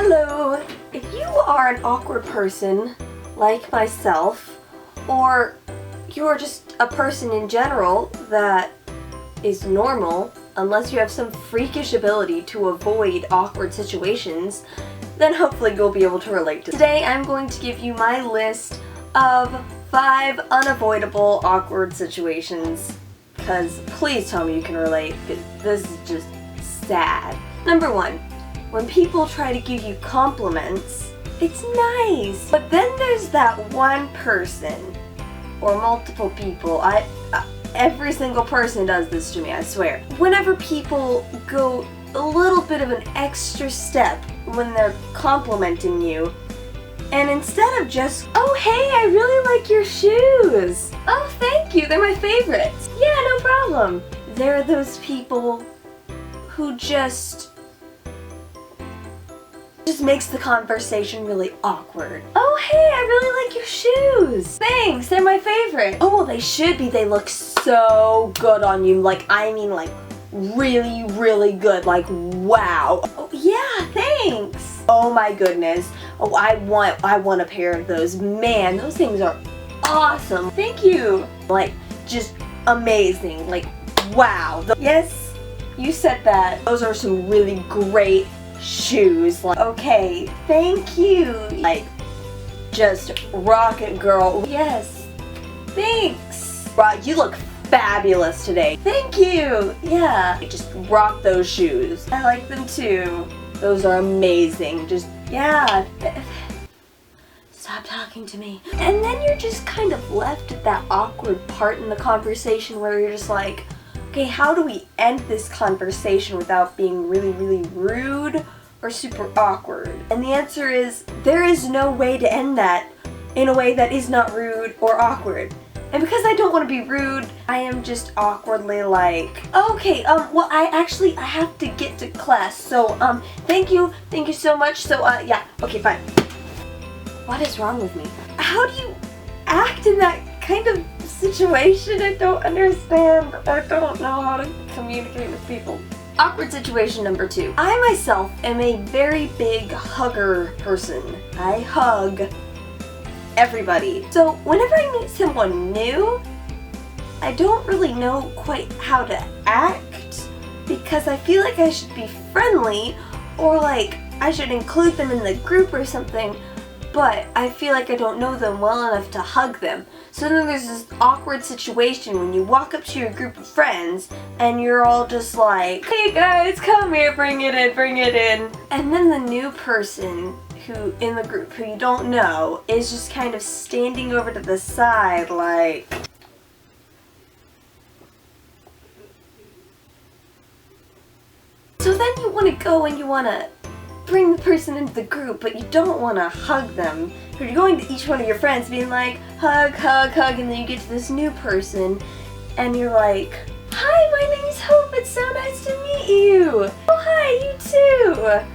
Hello! If you are an awkward person, like myself, or you're just a person in general that is normal, unless you have some freakish ability to avoid awkward situations, then hopefully you'll be able to relate to. Today I'm going to give you my list of 5 unavoidable awkward situations, because please tell me you can relate, because this is just sad. Number 1. When people try to give you compliments, it's nice, but then there's that one person, or multiple people, every single person does this to me, I swear. Whenever people go a little bit of an extra step when they're complimenting you, and instead of just, oh hey, I really like your shoes. Oh thank you, they're my favorites. Yeah, no problem. There are those people who just makes the conversation really awkward. Oh hey, I really like your shoes. Thanks, they're my favorite. Oh well, they should be. They look so good on you. Like, I mean like really, really good. Like, wow. Oh yeah, thanks. Oh my goodness. Oh, I want a pair of those. Man, those things are awesome. Thank you. Like, just amazing. Like, wow. Yes, you said that. Those are some really great shoes. Like, okay, thank you. Like, just rock it, girl. Yes, thanks. Wow, you look fabulous today. Thank you. Yeah, just rock those shoes. I like them too. Those are amazing. Just, yeah. Stop talking to me. And then you're just kind of left at that awkward part in the conversation where you're just like, okay, how do we end this conversation without being really, really rude or super awkward? And the answer is, there is no way to end that in a way that is not rude or awkward. And because I don't want to be rude, I am just awkwardly like, okay, well, I have to get to class, so, thank you so much, so, yeah, okay, fine. What is wrong with me? How do you act in that kind of situation? I don't understand. I don't know how to communicate with people. Awkward situation number 2. I myself am a very big hugger person. I hug everybody. So whenever I meet someone new, I don't really know quite how to act, because I feel like I should be friendly, or like I should include them in the group or something, but I feel like I don't know them well enough to hug them. So then there's this awkward situation when you walk up to your group of friends and you're all just like, hey guys, come here, bring it in. And then the new person who in the group who you don't know is just kind of standing over to the side like, so then you want to go and you want to bring the person into the group, but you don't want to hug them. So you're going to each one of your friends being like, hug, hug, hug, and then you get to this new person and you're like, hi, my name's Hope, it's so nice to meet you. Oh hi, you too.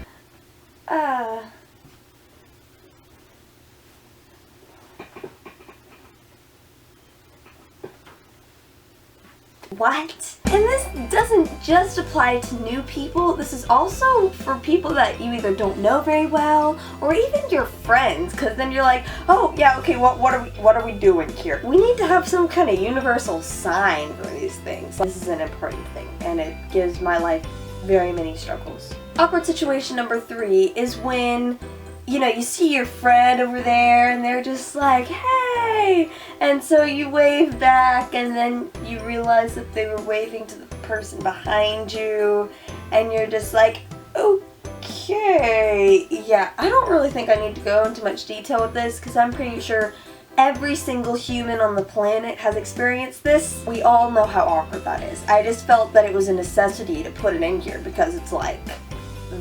What? And this doesn't just apply to new people, this is also for people that you either don't know very well, or even your friends, because then you're like, oh yeah, okay, what are we doing here? We need to have some kind of universal sign for these things. This is an important thing, and it gives my life very many struggles. Awkward situation number 3 is when, you know, you see your friend over there and they're just like, hey! And so you wave back and then you realize that they were waving to the person behind you and you're just like, okay. Yeah, I don't really think I need to go into much detail with this because I'm pretty sure every single human on the planet has experienced this. We all know how awkward that is. I just felt that it was a necessity to put it in here because it's like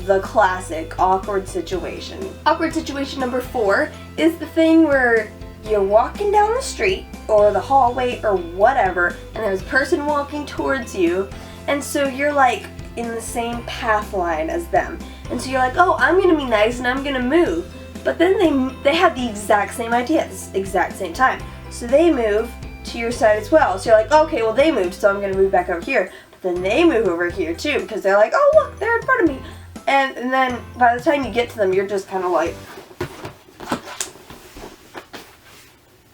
the classic awkward situation. Awkward situation number 4 is the thing where you're walking down the street or the hallway or whatever, and there's a person walking towards you, and so you're like in the same path line as them. And so you're like, oh, I'm gonna be nice and I'm gonna move. But then they have the exact same idea at the exact same time. So they move to your side as well. So you're like, okay, well they moved, so I'm gonna move back over here. But then they move over here too because they're like, oh look, they're in front of me. And then by the time you get to them, you're just kind of like,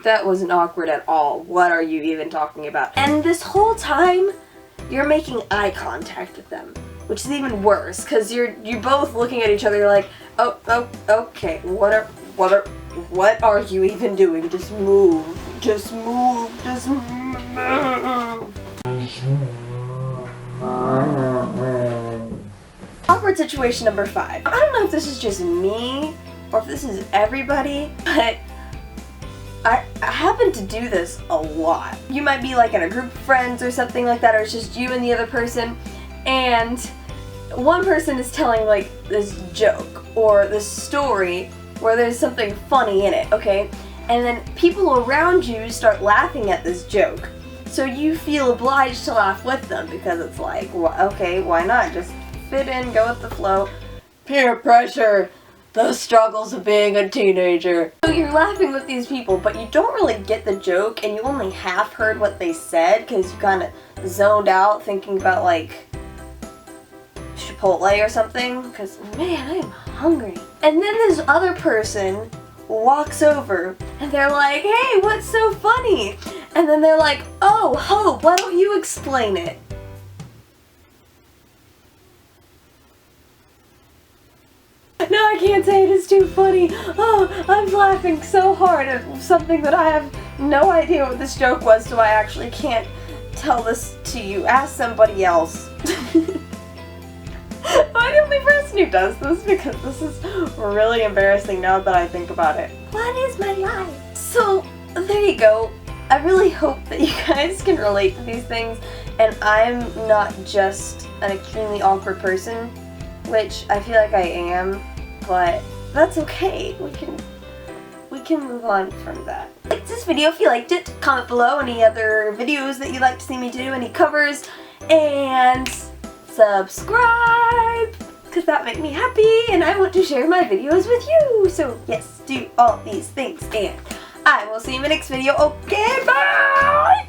that wasn't awkward at all. What are you even talking about? And this whole time, you're making eye contact with them, which is even worse, because you're both looking at each other. You're like, oh, okay, what are you even doing? Just move, just move, just move. Awkward situation number 5. I don't know if this is just me or if this is everybody, but I happen to do this a lot. You might be like in a group of friends or something like that, or it's just you and the other person, and one person is telling like this joke or this story where there's something funny in it, okay? And then people around you start laughing at this joke. So you feel obliged to laugh with them because it's like, well, okay, why not? Just fit in, go with the flow. Peer pressure. The struggles of being a teenager. So you're laughing with these people, but you don't really get the joke, and you only half heard what they said because you kind of zoned out thinking about like Chipotle or something, because man, I am hungry. And then this other person walks over and they're like, hey, what's so funny? And then they're like, oh, Hope, why don't you explain it? No, I can't say it, it's too funny. Oh, I'm laughing so hard at something that I have no idea what this joke was, so I actually can't tell this to you. Ask somebody else. I'm the only person who does this because this is really embarrassing now that I think about it. What is my life? So, there you go. I really hope that you guys can relate to these things, and I'm not just an extremely awkward person, which I feel like I am, but that's okay. We can move on from that. Like this video if you liked it. Comment below any other videos that you'd like to see me do, any covers, and subscribe, because that makes me happy and I want to share my videos with you. So yes, do all these things, and I will see you in my next video. Okay, bye!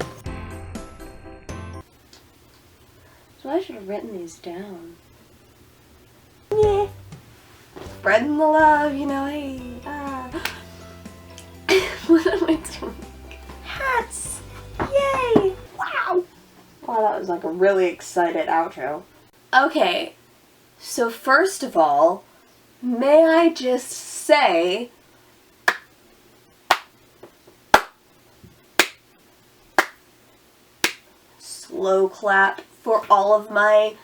So I should have written these down. Yeah. Spreading the love, you know, hey. What am I doing? Hats! Yay! Wow! Wow, that was like a really excited outro. Okay, so first of all, may I just say, slow clap for all of my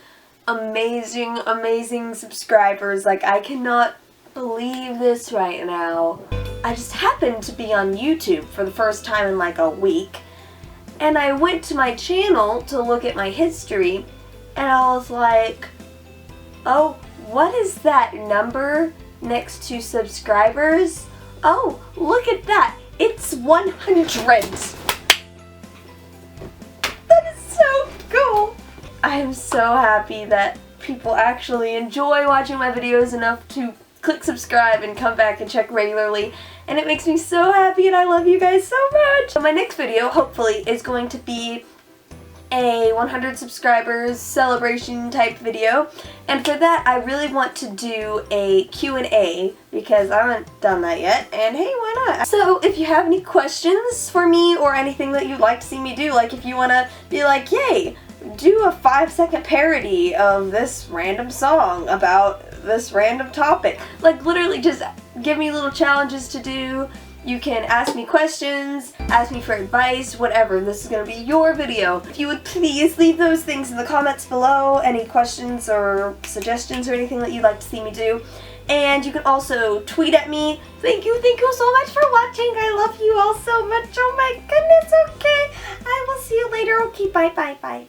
amazing subscribers. Like, I cannot believe this right now. I just happened to be on YouTube for the first time in like a week, and I went to my channel to look at my history, and I was like, oh, what is that number next to subscribers? Oh, look at that. It's 100. That is so cool. I am so happy that people actually enjoy watching my videos enough to click subscribe and come back and check regularly, and it makes me so happy, and I love you guys so much. So my next video, hopefully, is going to be a 100 subscribers celebration type video, and for that I really want to do a Q&A because I haven't done that yet, and hey, why not? So if you have any questions for me or anything that you'd like to see me do, like if you want to be like, yay, do a 5-second parody of this random song about this random topic. Like, literally just give me little challenges to do. You can ask me questions, ask me for advice, whatever. This is going to be your video. If you would please leave those things in the comments below, any questions or suggestions or anything that you'd like to see me do. And you can also tweet at me. Thank you so much for watching. I love you all so much. Oh my goodness, okay. I will see you later. Okay, bye.